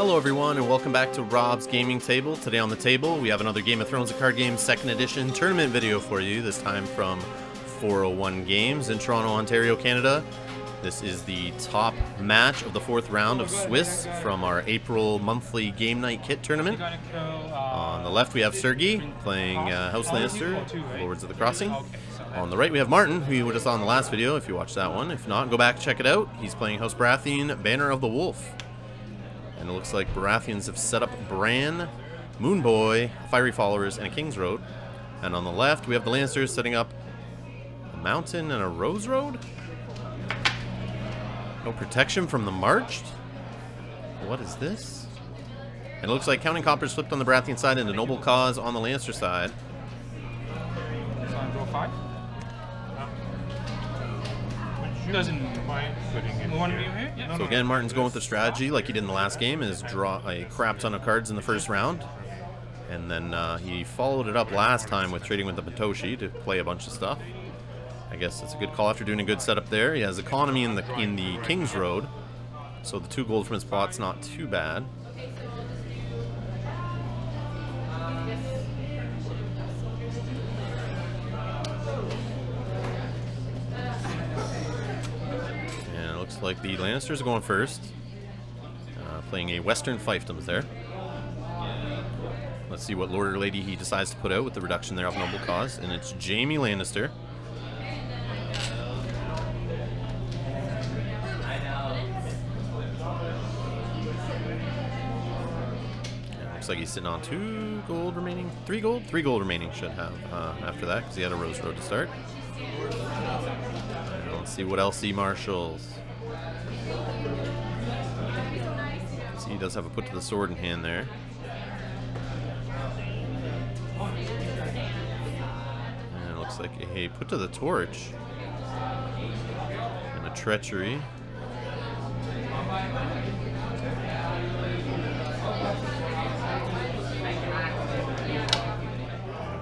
Hello everyone and welcome back to Rob's Gaming Table. Today on the table we have another Game of Thrones: A Card Game 2nd Edition tournament video for you, this time from 401 Games in Toronto, Ontario, Canada. This is the top match of the 4th round of Swiss from our April monthly game night kit tournament. On the left we have Sergey playing House Lannister, Lords of the Crossing. On the right we have Martin, who you were just on the last video if you watched that one. If not, go back and check it out. He's playing House Baratheon, Banner of the Wolf. And it looks like Baratheons have set up Bran, Moonboy, Fiery Followers, and a King's Road. And on the left, we have the Lannisters setting up a Mountain and a Rose Road. No protection from the Marched. What is this? And it looks like Counting Coppers flipped on the Baratheon side into Noble Cause on the Lannister side. Doesn't mind putting it here. Yeah. So again, Martin's going with the strategy like he did in the last game, is draw a crap ton of cards in the first round. And then he followed it up last time with trading with the Patoshi to play a bunch of stuff. I guess it's a good call after doing a good setup there. He has economy in the King's Road, so the 2 gold from his pot's not too bad. Looks like the Lannisters are going first, playing a Western Fiefdoms there. Let's see what Lord or Lady he decides to put out with the reduction there of Noble Cause, and it's Jaime Lannister. Looks like he's sitting on 2 gold remaining, 3 gold? 3 gold remaining should have after that, because he had a Rose Road to start. And let's see what else he marshals. See, he does have a put to the sword in hand there. And it looks like a put to the torch. And a treachery.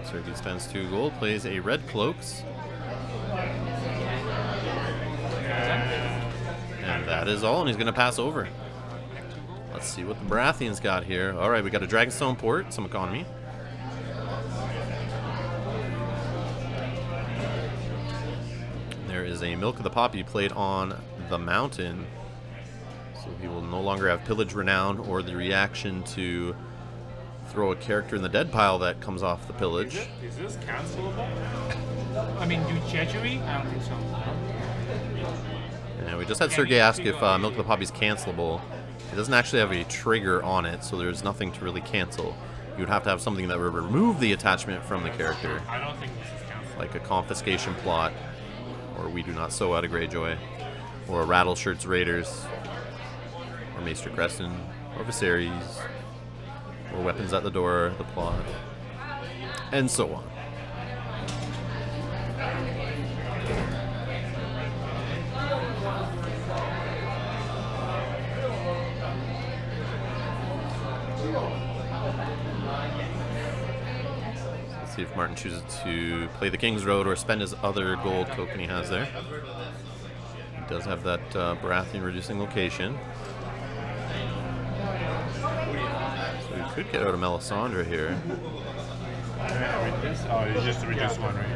Sergey spends 2 gold, plays a red cloaks. And that is all, and he's going to pass over. Let's see what the Baratheons got here. Alright, we got a Dragonstone port, some economy. There is a Milk of the Poppy played on the Mountain. So he will no longer have Pillage Renown or the reaction to throw a character in the dead pile that comes off the pillage. Is this cancelable? I mean, do treachery? I don't think so. And we just had Sergey ask if Milk of the Poppy is cancelable. It doesn't actually have a trigger on it, so there's nothing to really cancel. You would have to have something that would remove the attachment from the character. I don't think this is cancelable. Like a confiscation plot, or We Do Not Sow Out of Greyjoy, or a Rattleshirt's Raiders, or Maester Creston, or Viserys, or Weapons at the Door, the plot, and so on. Let's see if Martin chooses to play the King's Road or spend his other gold token he has there. He does have that Baratheon reducing location. So we could get out of Melisandre here. Oh, it's just the reduced one, right?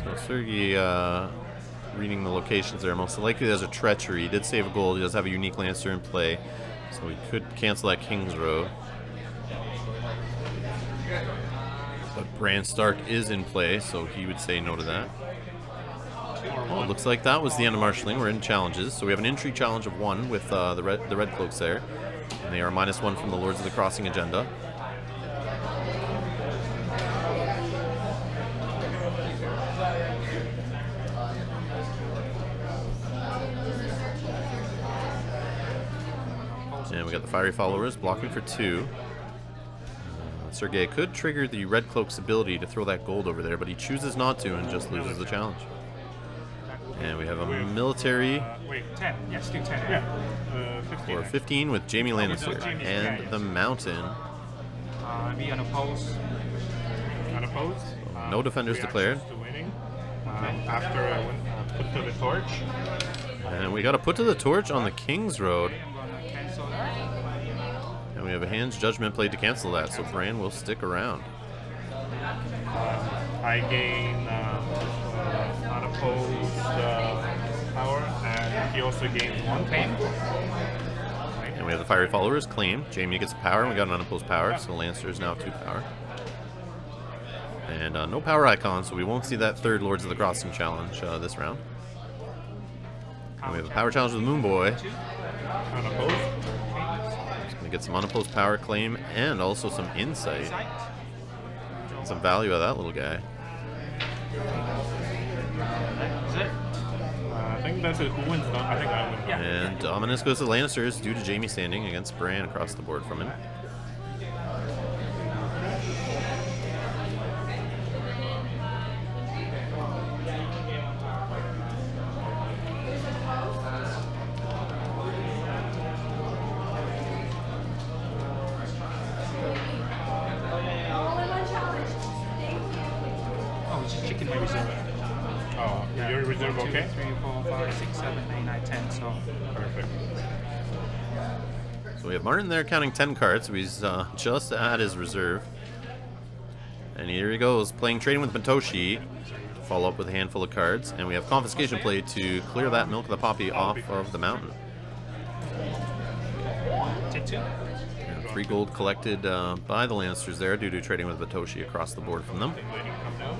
So Sergey reading the locations there. Most likely there's a treachery. He did save a gold. He does have a unique Lannister in play, so we could cancel that King's Road. But Bran Stark is in play, so he would say no to that. Oh, it looks like that was the end of marshalling. We're in challenges, so we have an intrigue challenge of 1 with the red cloaks there, and they are -1 from the Lords of the Crossing agenda. And we got the Fiery Followers blocking for 2. Sergey could trigger the Red Cloak's ability to throw that gold over there, but he chooses not to and just loses the challenge. And we have a military. Wait, 10. Yes, do 10. Yeah. 15. Or 15 with Jaime Lannister and the Mountain. Be unopposed. Unopposed. No defenders declared. To winning. After I win. put to the torch. And we got to put to the torch on the King's Road. I'm gonna cancel that. And we have a Hand's Judgment played to cancel that, so Bran will stick around. I gain unopposed power, and he also gains 1 Okay. And we have the Fiery Followers claim. Jamie gets power, and we got an unopposed power, so Lannisters now have 2 power. And no power icon, so we won't see that 3rd Lords of the Crossing challenge this round. And we have a power challenge with Moon Boy. unopposed. He's going to get some unopposed power claim and also some insight. Some value of that little guy. That's it. I think that's it. Who wins? I think I win. Yeah. And Dominus goes to Lannisters due to Jamie standing against Bran across the board from him. Oh, it's just chicken my reserve. Oh, your reserve, 2, okay? 3, 4, 5, 6, 7, 8, 9, 10. So Perfect. So we have Martin there counting 10 cards. So he's just at his reserve. And here he goes, playing Trading with Matoshi. Follow up with a handful of cards. And we have Confiscation play to clear that Milk of the Poppy off of the mountain. take 2. And 3 gold collected by the Lannisters there due to trading with Matoshi across the board from them. Waiting to come down.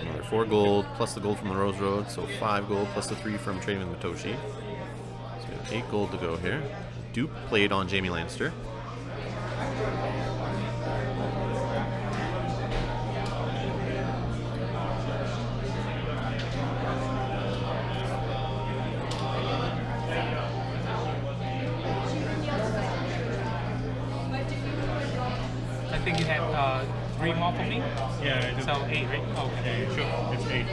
Another 4 gold plus the gold from the Rose Road, so 5 gold plus the 3 from trading with Matoshi. So we have 8 gold to go here. Dupe played on Jamie Lannister. I think you have 3 more for me. Yeah, I do. So 8, right? Okay. Okay, sure. It's 8.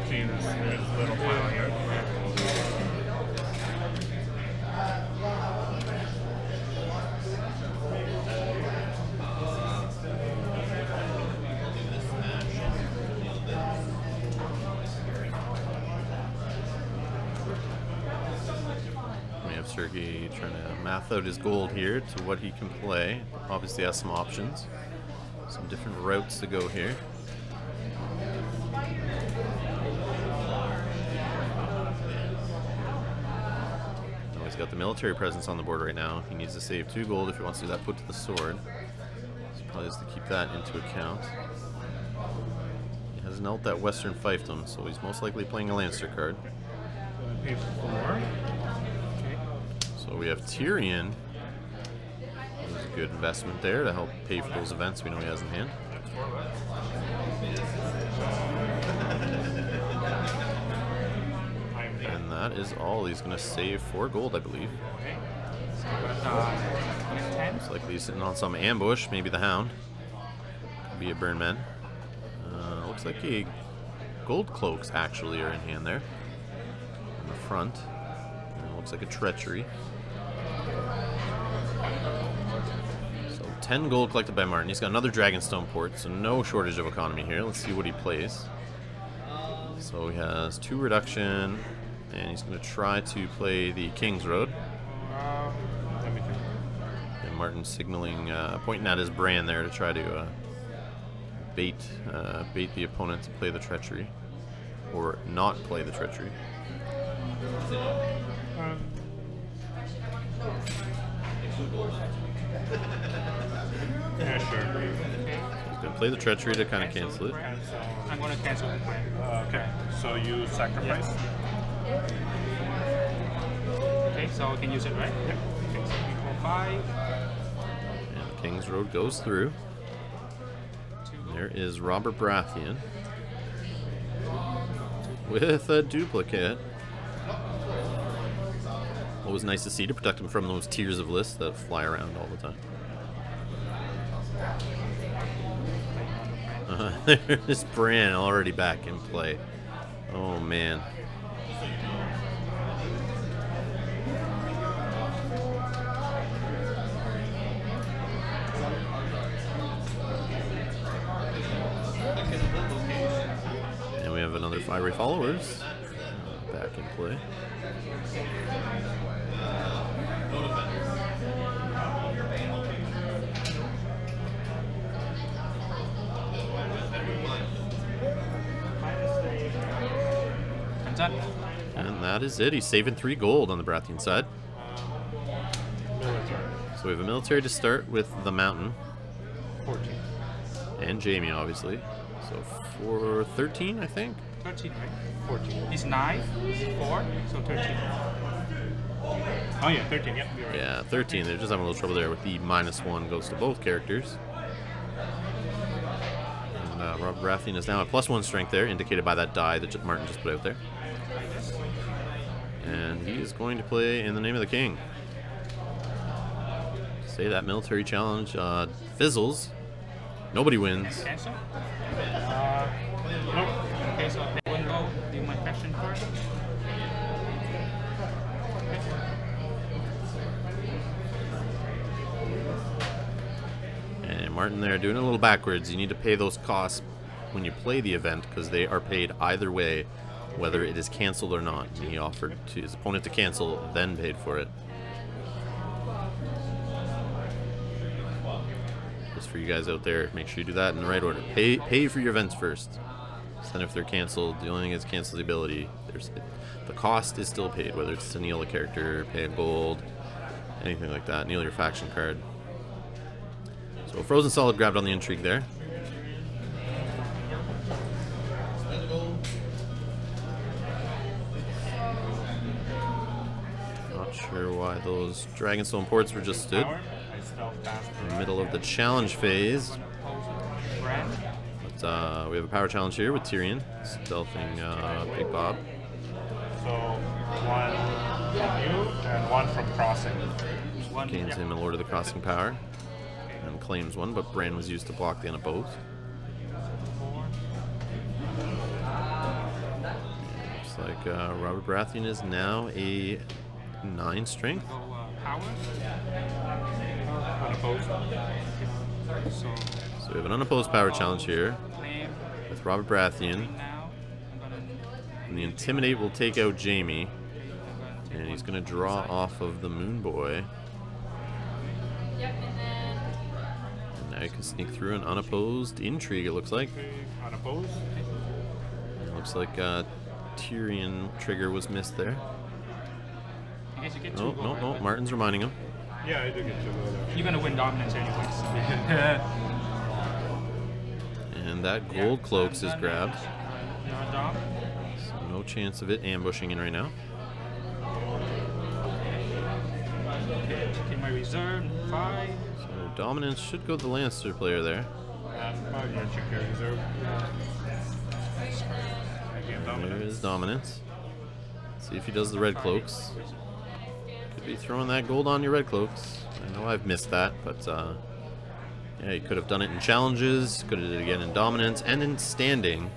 See, there's a little pile here. We have Sergey trying to math out his gold here to what he can play. Obviously has some options. Some different routes to go here. Oh, he's got the military presence on the board right now. He needs to save 2 gold if he wants to do that put to the sword. So probably has to keep that into account. He hasn't elt that Western Fiefdom, so he's most likely playing a Lannister card. So I pay 4. Okay. So we have Tyrion. There's a good investment there to help pay for those events we know he has in hand. And that is all. He's going to save 4 gold, I believe. Okay. So next 10. Looks like he's sitting on some ambush, maybe the Hound. Could be a burn man. Looks like a gold cloaks actually are in hand there. In the front. And it looks like a treachery. So 10 gold collected by Martin. He's got another Dragonstone port, so no shortage of economy here. Let's see what he plays. So he has 2 reduction, and he's going to try to play the King's Road. Let me think. And Martin signaling, pointing at his brand there to try to bait the opponent to play the treachery, or not play the treachery. Yeah, sure. He's going to play the treachery to kind of cancel it. I'm going to cancel the plan. Okay, so you sacrifice? Okay, so I can use it, right? Yep. Okay, so 3, 4, 5. And the King's Road goes through. 2 gold. There is Robert Baratheon with a duplicate. Always nice to see to protect him from those tiers of lists that fly around all the time. There's Bran already back in play. Oh man. Fiery Followers back in play. And that is it. He's saving 3 gold on the Baratheon side. So we have a military to start with the Mountain. 14. And Jamie, obviously. So for 13, I think? 13, right? 14. He's 9, he's 4, so 13. Oh yeah, 13, yep, you're right. Yeah, 13. They're just having a little trouble there with the -1 goes to both characters. And Robert Baratheon is now at +1 strength there, indicated by that die that Martin just put out there. And he is going to play in the name of the king. Say that military challenge fizzles. Nobody wins. Cancel? Nope. Okay, so I will go do my faction first. And Martin there doing it a little backwards. You need to pay those costs when you play the event because they are paid either way, whether it is canceled or not. And he offered to his opponent to cancel, then paid for it. Just for you guys out there, make sure you do that in the right order. Pay for your events first. So then if they're canceled, the only thing is cancel the ability. The cost is still paid, whether it's to kneel a character, pay a gold, anything like that. Kneel your faction card. So Frozen Solid grabbed on the intrigue there. Not sure why those Dragonstone ports were just stood. In the middle of the challenge phase. But we have a power challenge here with Tyrion stealthing Big Bob. So 1 from you and 1 from Crossing. Gains him a Lord of the Crossing power. And claims 1, but Bran was used to block the unopposed. Looks like Robert Baratheon is now a 9 strength. Power? Unopposed. So we have an unopposed power challenge here with Robert Baratheon. And the Intimidate will take out Jamie. And he's going to draw off of the Moon Boy. And now you can sneak through an unopposed Intrigue, it looks like. Unopposed. It looks like Tyrion trigger was missed there. Oh, no, Martin's reminding him. Yeah, I do get 2 gold. You're gonna win dominance anyways. And that gold cloaks is grabbed. You're a dom. So no chance of it ambushing in right now. Okay, taking my reserve, 5. So dominance should go to the Lannister player there. You're check your reserve. There is dominance. See if he does the red cloaks. Could be throwing that gold on your red cloaks. I know I've missed that, but yeah, he could have done it in challenges, could have did it again in dominance and in standing.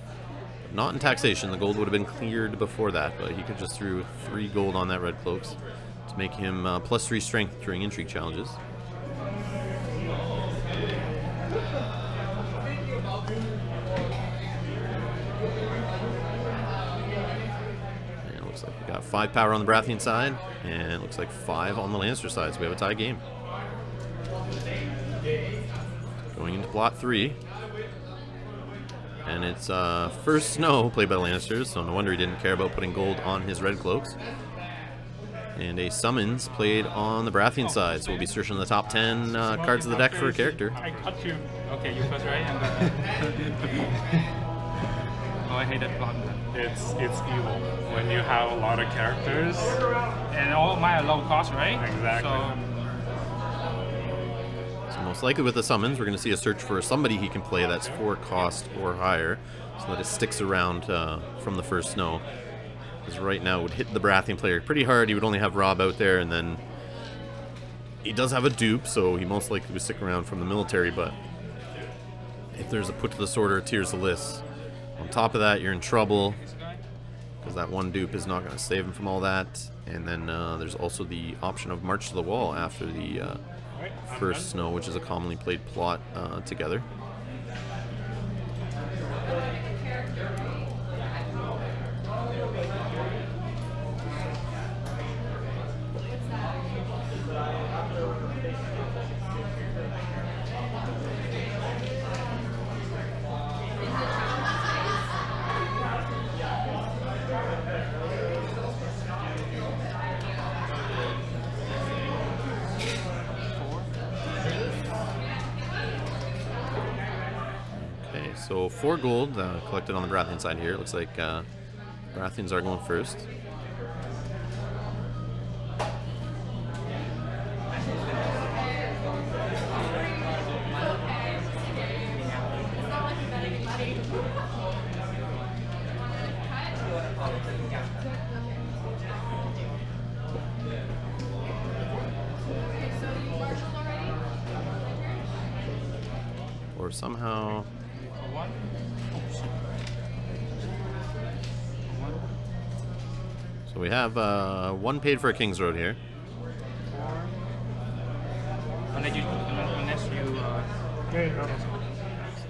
But not in taxation. The gold would have been cleared before that, but he could just threw 3 gold on that red cloaks to make him +3 strength during intrigue challenges. Looks like we got 5 power on the Baratheon side, and it looks like 5 on the Lannister side, so we have a tie game. Going into plot 3. And it's first snow played by the Lannisters, so no wonder he didn't care about putting gold on his red cloaks. And a summons played on the Baratheon side, so we'll be searching the top 10 cards of the deck for a character. I cut you. Okay, you first, right? Oh, I hate that button. It's evil when you have a lot of characters. And all of mine are low cost, right? Exactly. So most likely with the summons, we're going to see a search for somebody he can play that's 4 cost or higher, so that it sticks around from the first snow. Because right now it would hit the Baratheon player pretty hard. He would only have Robb out there, and then he does have a dupe, so he most likely would stick around from the military, but if there's a put to the sword or a tears the list, on top of that, you're in trouble, because that 1 dupe is not going to save him from all that. And then there's also the option of March to the Wall after the first snow, which is a commonly played plot together. So 4 gold collected on the Baratheon side here. It looks like Baratheons are going first. Or somehow... So we have 1 paid for a King's Road here. So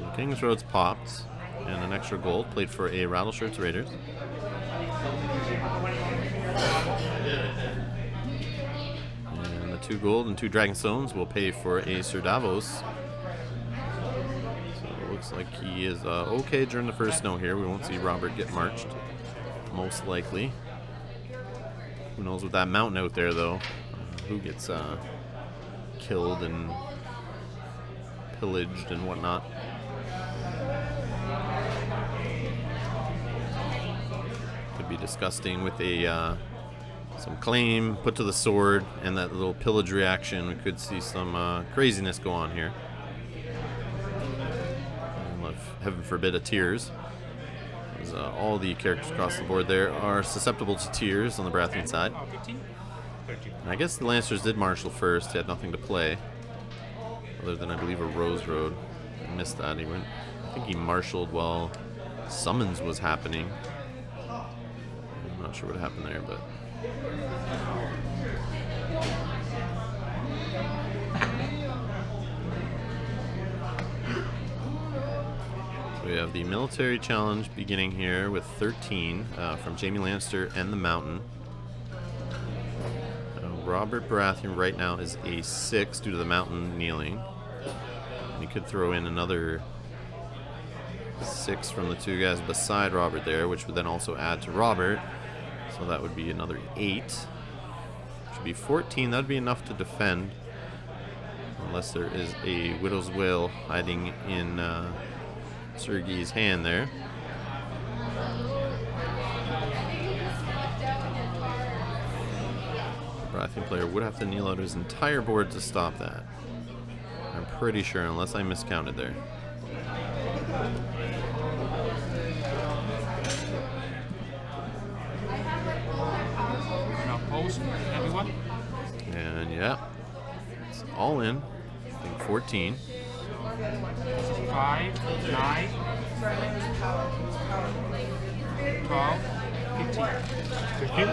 the King's Road's popped, and an extra gold played for a Rattleshirts Raiders. And the 2 gold and 2 Dragonstones will pay for a Sir Davos. Looks like he is okay during the first snow here. We won't see Robert get marched, most likely. Who knows with that mountain out there, though? Who gets killed and pillaged and whatnot. Could be disgusting with a some claim put to the sword and that little pillage reaction. We could see some craziness go on here. Heaven forbid a tears. As, all the characters across the board there are susceptible to tears on the Baratheon side. And I guess the Lannisters did marshal first. He had nothing to play, other than I believe a Rose Road. I missed that. He went. I think he marshaled while summons was happening. I'm not sure what happened there, but. We have the military challenge beginning here with 13 from Jaime Lannister and the Mountain. Robert Baratheon right now is a 6 due to the Mountain kneeling. And he could throw in another 6 from the 2 guys beside Robert there, which would then also add to Robert. So that would be another 8. Should be 14. That would be enough to defend. Unless there is a Widow's Wail hiding in... Sergey's hand there. The Baratheon player would have to kneel out his entire board to stop that. I'm pretty sure, unless I miscounted there. And yeah, it's all in. I think 14. 5, 9, 12, 15.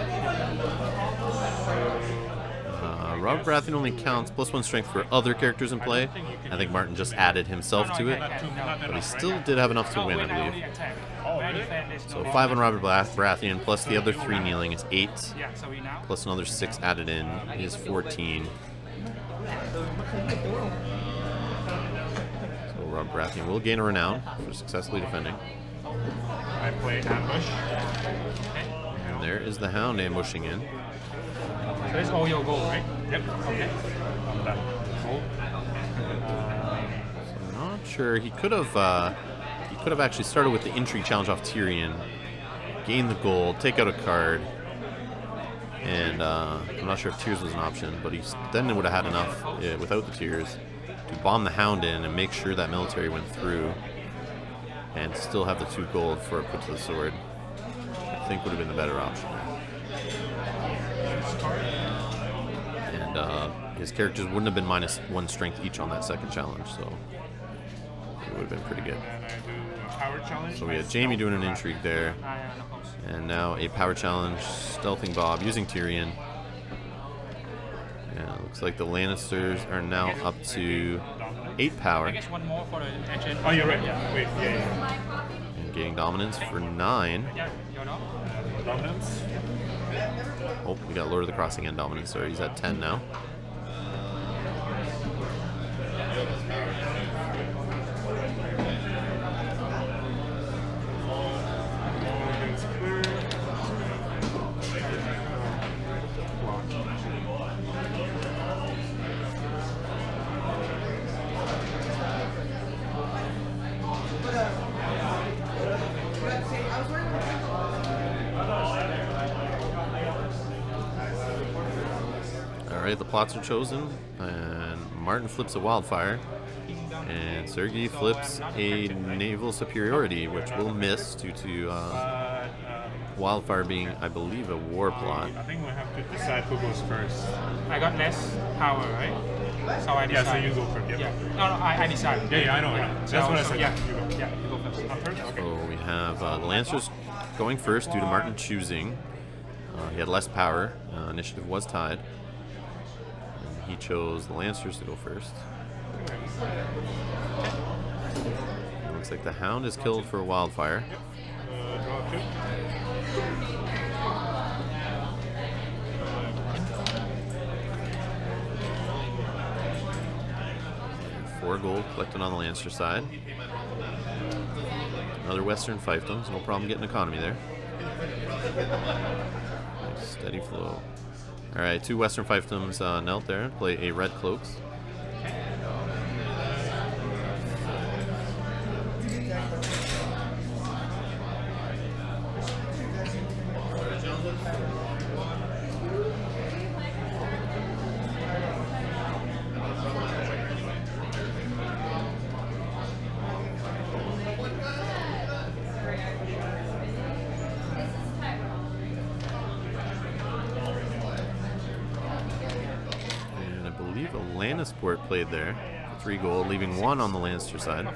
Robert Baratheon only counts +1 strength for other characters in play. I think Martin just added himself to it, but he still did have enough to win, I believe. So 5 on Robert Baratheon plus the other 3 kneeling is 8, plus another 6 added in is 14. Rob Baratheon will gain a renown for successfully defending. I play ambush. And there is the Hound ambushing in. So that's all your goal, right? Yep. Okay. I'm done. So I'm not sure. He could have actually started with the intrigue challenge off Tyrion, gain the gold, take out a card, and I'm not sure if Tears was an option, but then it would have had enough without the Tears to bomb the Hound in and make sure that military went through and still have the 2 gold for a put to the sword. I think would have been the better option there. And his characters wouldn't have been -1 strength each on that second challenge, so it would have been pretty good. So we had Jaime doing an intrigue there, and now a power challenge, stealthing Bob using Tyrion. Yeah, it looks like the Lannisters are now up to 8 power. I guess one more for the engine. Oh, you're right. Yeah. Wait. Yeah. And gaining dominance for 9. Yeah, you're not. Dominance. Oh, we got Lord of the Crossing and dominance. Sorry, he's at 10 now. Alright, the plots are chosen, and Martin flips a wildfire, and Sergey flips a naval superiority, which will miss due to wildfire being, I believe, a war plot. I think we have to decide who goes first. I got less power, right? So I decide. Yeah, so you go first. Yep. Yeah. No, I decide. Yeah, I know. That's what I said. Yeah, You go. yeah, you go first. I'm first? Okay. So we have the Lancers going first due to Martin choosing. He had less power. Initiative was tied. And he chose the Lancers to go first. It looks like the Hound is killed for a wildfire. Draw 2. 4 gold collected on the Lancer side. Another Western fiefdoms, no problem getting economy there. Nice steady flow. Alright, 2 Western fiefdoms knelt there, play a red cloaks. A Lannister played there for 3 gold, leaving 1 on the Lannister side.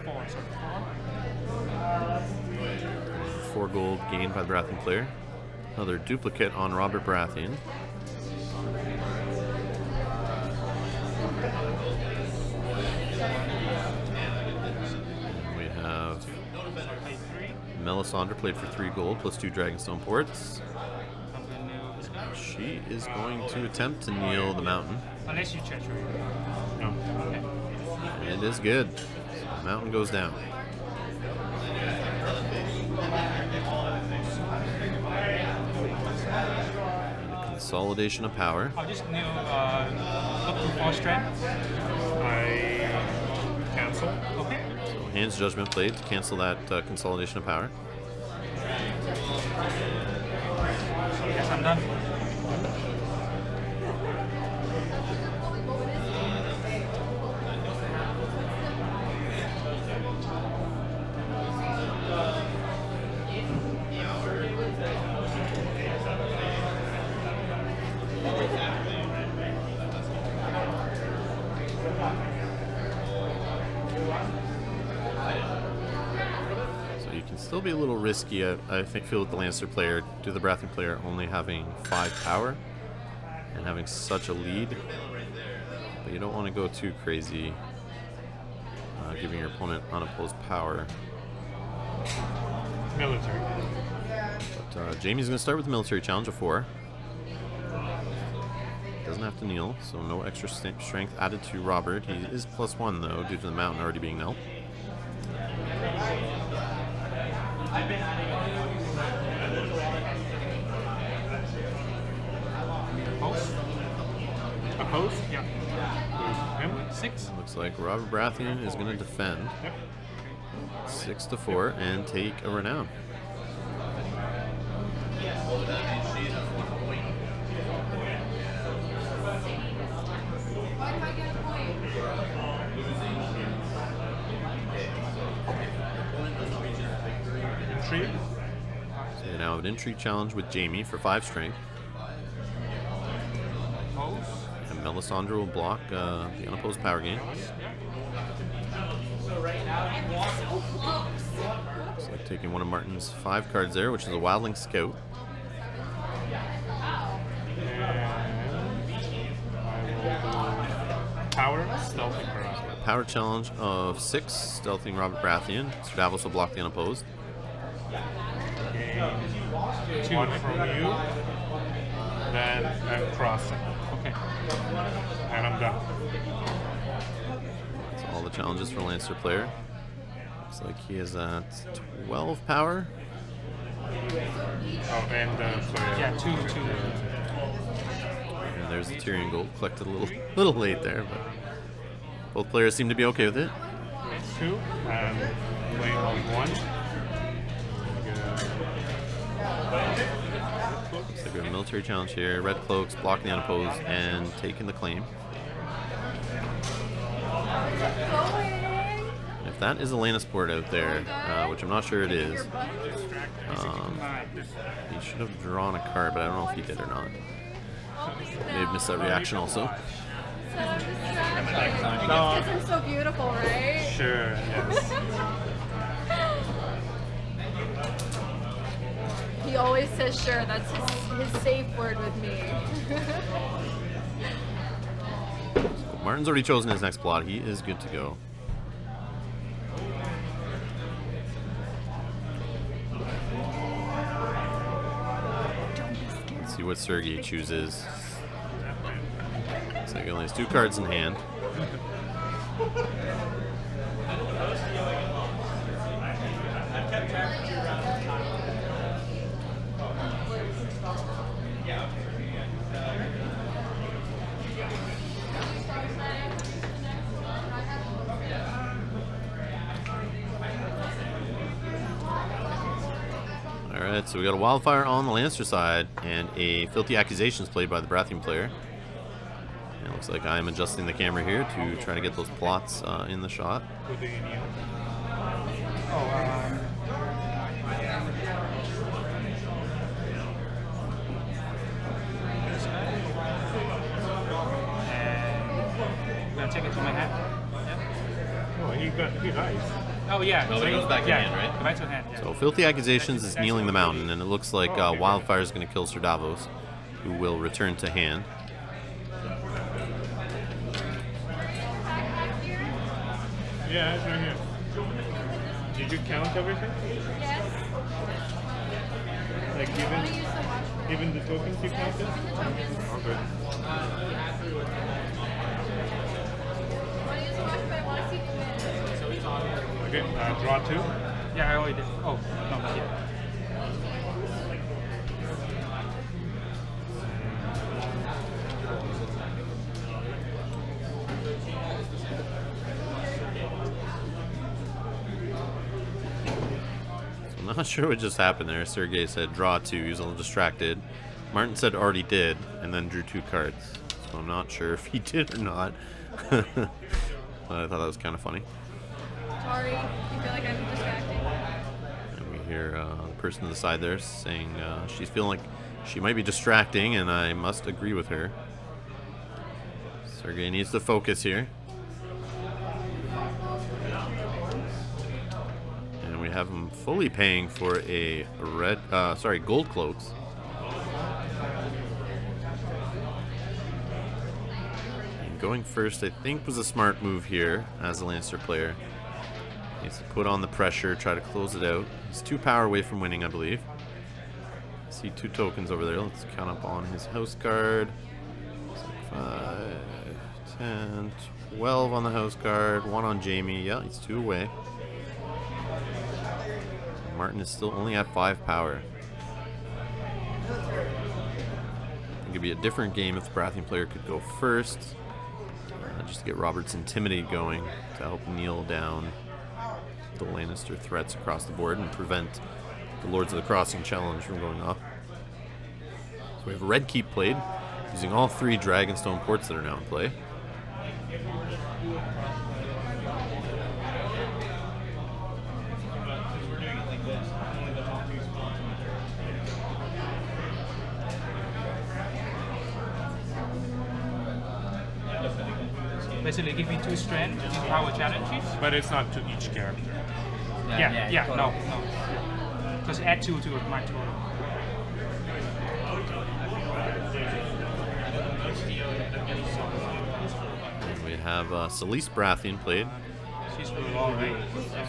4 gold gained by the Baratheon player. Another duplicate on Robert Baratheon. And we have Melisandre played for 3 gold plus 2 Dragonstone ports. She is going to attempt to kneel the mountain. Unless you treachery. No. Okay. It is good. So the mountain goes down. And a consolidation of power. I'll just kneel, look to 4 strength. I cancel. Okay. So Hand's Judgment played to cancel that consolidation of power. Yes, I'm done. Still be a little risky, I feel, with the Lannister player, due to the Baratheon player only having 5 power and having such a lead. But you don't want to go too crazy, giving your opponent unopposed power. Military. But Jamie's going to start with the military challenge of 4. Doesn't have to kneel, so no extra strength added to Robert. He is +1 though, due to the mountain already being knelt. Opposed? Yeah. Him? 6. Looks like Robert Baratheon is going to defend. Yep. 6-4 and take a renown. Intrigue. So we now have an intrigue challenge with Jamie for 5 strength. Opposed. And Melisandre will block the unopposed power gain. Looks like taking one of Martin's 5 cards there, which is a Wildling Scout. Power, stealthing Baratheon. Power challenge of 6, stealthing Robert Baratheon. Sir Davos will block the unopposed. Gain 1 from you. Then I'm crossing. Okay. And I'm done. That's all the challenges for Lannister player. Looks like he is at 12 power. Oh, and Yeah, 2. And there's the Tyrion gold. Collected a little late there, but both players seem to be okay with it. 2. And playing on 1. So we have a military challenge here. Red cloaks blocking the unopposed and taking the claim. If that is a Lannister out there, which I'm not sure it is, he should have drawn a card, but I don't know if he did or not. May have missed that reaction also. Because I'm so beautiful, right? Sure, yes. He always says sure. That's his safe word with me. So Martin's already chosen his next plot. He is good to go. Let's see what Sergey chooses. Looks like he only has 2 cards in hand. Alright, so we got a Wildfire on the Lannister side and a Filthy Accusations played by the Baratheon player. And it looks like I'm adjusting the camera here to try to get those plots in the shot. What do you need? Gonna take it to my hand. Yeah. Oh, he dies. Oh yeah. No, it goes back in hand, right? Back to hand. Yeah. So Filthy Accusations is kneeling the mountain, and it looks like Wildfire is going to kill Sir Davos, who will return to hand. Yeah, it's right here. Did you count everything? Yes. Like even the tokens you counted? Oh, good. Okay, draw 2. Yeah, I already did. Oh, no, not yet. So I'm not sure what just happened there. Sergey said draw 2, he was a little distracted. Martin said already did, and then drew 2 cards. So I'm not sure if he did or not. But I thought that was kind of funny. Sorry, you feel like I'm distracting. And we hear the person to the side there saying she's feeling like she might be distracting, and I must agree with her. Sergey needs to focus here. And we have him fully paying for a gold cloaks. And going first, I think, was a smart move here as a Lannister player. He needs to put on the pressure, try to close it out. He's 2 power away from winning, I believe. I see 2 tokens over there. Let's count up on his house card. 5, 10, 12 on the house card, 1 on Jamie. Yeah, he's 2 away. Martin is still only at 5 power. It could be a different game if the Baratheon player could go first. Just to get Robert's Intimidate going to help kneel down the Lannister threats across the board and prevent the Lords of the Crossing challenge from going off. So we have Red Keep played, using all 3 Dragonstone ports that are now in play. Basically, give me 2 strength in power challenges. But it's not to each character. Yeah, no. Just add 2 to my total. And we have Celise Baratheon played. She's really long, right?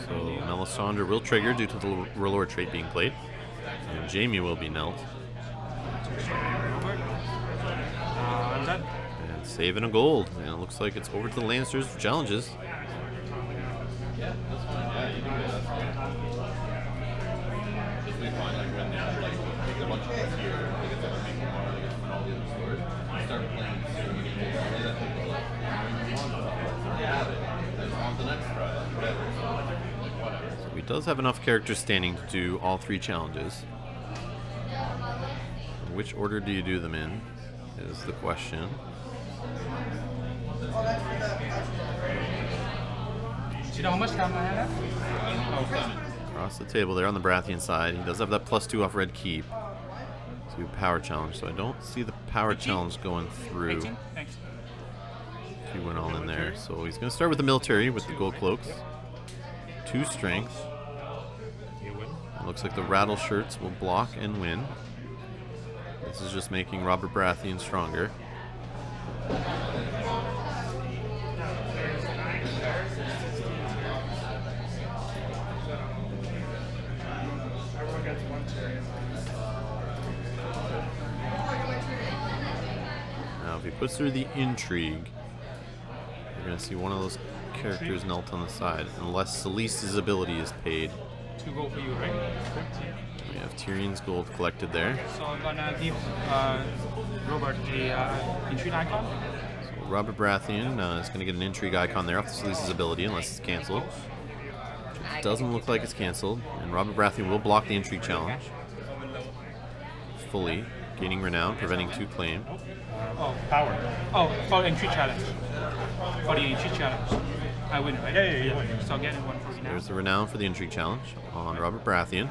So Melisandre will trigger due to the Warlord trait being played. And Jamie will be knelt. I'm done. And saving a gold. And it looks like it's over to the Lannisters for challenges. So he does have enough characters standing to do all 3 challenges. which order do you do them in? Is the question. Do you know how much time I have? Across the table there on the Baratheon side. He does have that +2 off red keep to power challenge, so I don't see the power challenge going through. 18? Thanks. If he went all in there. So he's going to start with the military with the gold cloaks. 2 strength. It looks like the rattle shirts will block and win. This is just making Robert Baratheon stronger. Now if he puts through the intrigue, you're going to see one of those characters melt on the side, unless Selyse's ability is paid. 2 gold for you, right? We have Tyrion's gold collected there. So I'm gonna give Robert a intrigue icon. So Robert Baratheon is going to get an intrigue icon there off the Selyse's ability, unless it's canceled. It doesn't look like it's canceled, and Robert Baratheon will block the intrigue challenge. Fully, gaining renown, preventing 2 claim. Oh, power. Oh, for intrigue challenge. For the intrigue challenge. I win, right? Yeah. So get 1 for renown. There's the renown for the intrigue challenge on Robert Baratheon.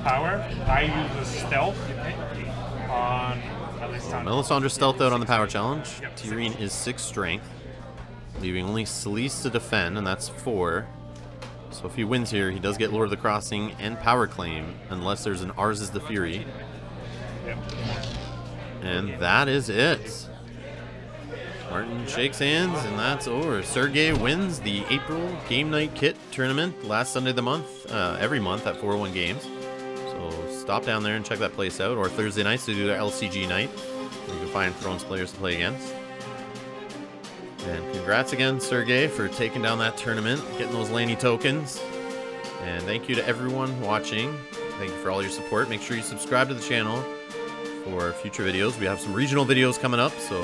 Power. I use the stealth on Melisandre stealth out on the power challenge. Tyrion is 6 strength, leaving only Selyse to defend, and that's 4. So if he wins here, he does get Lord of the Crossing and power claim, unless there's an Ours is the Fury. And that is it. Martin shakes hands, and that's over. Sergey wins the April Game Night Kit Tournament last Sunday of the month, every month at 401 Games. So stop down there and check that place out, or Thursday nights to do their LCG night. You can find Thrones players to play against. And congrats again, Sergey, for taking down that tournament, getting those Lanny tokens. And thank you to everyone watching. Thank you for all your support. Make sure you subscribe to the channel for future videos. We have some regional videos coming up, so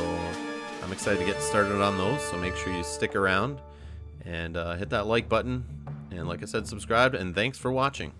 I'm excited to get started on those. So make sure you stick around and hit that like button. And like I said, subscribe, and thanks for watching.